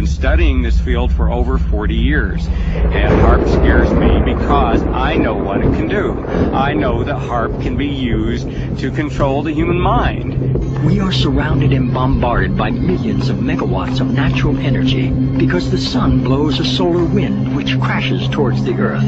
been studying this field for over 40 years. And HARP scares me because I know what it can do. I know that HARP can be used to control the human mind. We are surrounded and bombarded by millions of megawatts of natural energy because the sun blows a solar wind which crashes towards the Earth.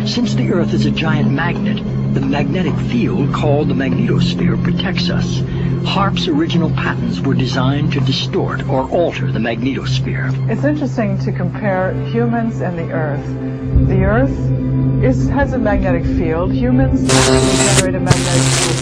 Since the Earth is a giant magnet, the magnetic field called the magnetosphere protects us. HARP's original patents were designed to distort or alter the magnetosphere. It's interesting to compare humans and the Earth. The Earth has a magnetic field. Humans generate a magnetic field,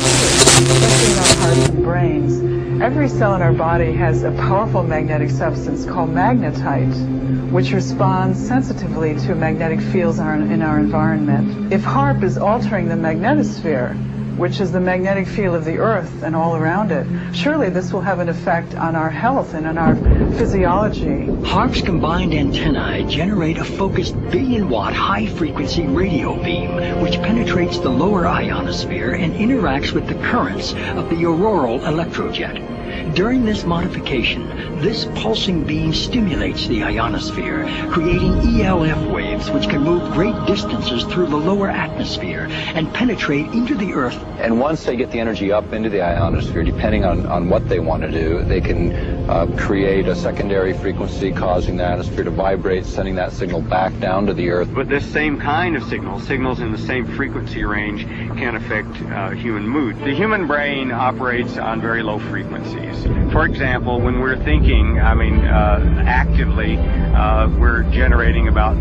especially in our hearts and brains. Every cell in our body has a powerful magnetic substance called magnetite, which responds sensitively to magnetic fields in our environment. If HARP is altering the magnetosphere, which is the magnetic field of the Earth and all around it, surely this will have an effect on our health and on our physiology. HARP's combined antennae generate a focused billion-watt high-frequency radio beam which penetrates the lower ionosphere and interacts with the currents of the auroral electrojet. During this modification, this pulsing beam stimulates the ionosphere, creating ELF waves which can move great distances through the lower atmosphere and penetrate into the Earth. And once they get the energy up into the ionosphere, depending on what they want to do, they can create a secondary frequency causing the ionosphere to vibrate, sending that signal back down to the Earth. But this same kind of signals in the same frequency range, can affect human mood. The human brain operates on very low frequencies. For example, when we're thinking, actively, we're generating about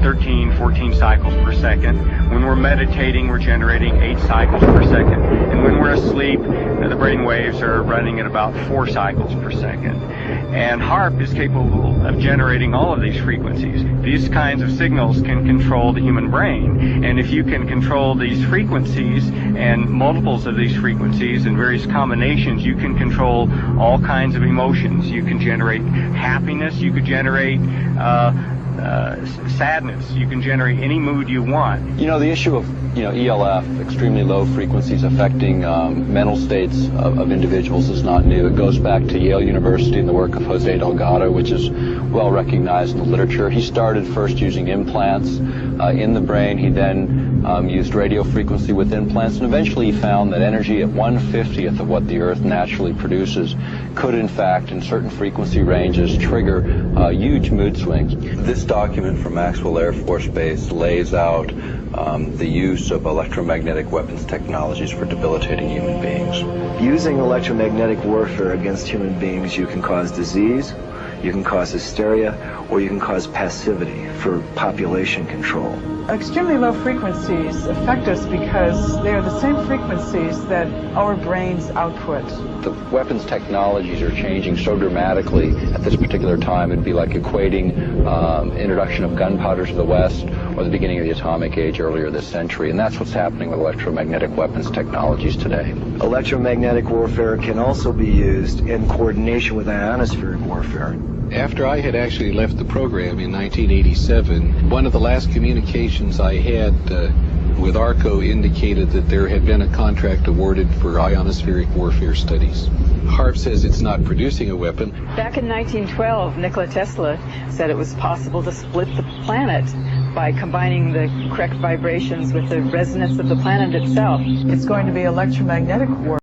13, 14 cycles per second. When we're meditating, we're generating 8 cycles per second. And when we're asleep, the brain waves are running at about 4 cycles per second. And HARP is capable of generating all of these frequencies. These kinds of signals can control the human brain. And if you can control these frequencies and multiples of these frequencies and various combinations, you can control all kinds of emotions. You can generate happiness, you could generate sadness, you can generate any mood you want. You know, the issue of ELF, extremely low frequencies affecting mental states of individuals, is not new. It goes back to Yale University and the work of Jose Delgado, which is well recognized in the literature. He started first using implants in the brain. He then used radio frequency with implants, and eventually he found that energy at 1/50th of what the Earth naturally produces could in fact, in certain frequency ranges, trigger huge mood swings. This document from Maxwell Air Force Base lays out the use of electromagnetic weapons technologies for debilitating human beings. Using electromagnetic warfare against human beings, you can cause disease, you can cause hysteria, or you can cause passivity for population control. Extremely low frequencies affect us because they are the same frequencies that our brains output. The weapons technologies are changing so dramatically at this particular time. It'd be like equating introduction of gunpowder to the West or the beginning of the atomic age earlier this century, and that's what's happening with electromagnetic weapons technologies today. Electromagnetic warfare can also be used in coordination with ionospheric warfare. After I had actually left the program in 1987, one of the last communications I had with ARCO indicated that there had been a contract awarded for ionospheric warfare studies. HARP says it's not producing a weapon. Back in 1912, Nikola Tesla said it was possible to split the planet by combining the correct vibrations with the resonance of the planet itself. It's going to be electromagnetic warfare.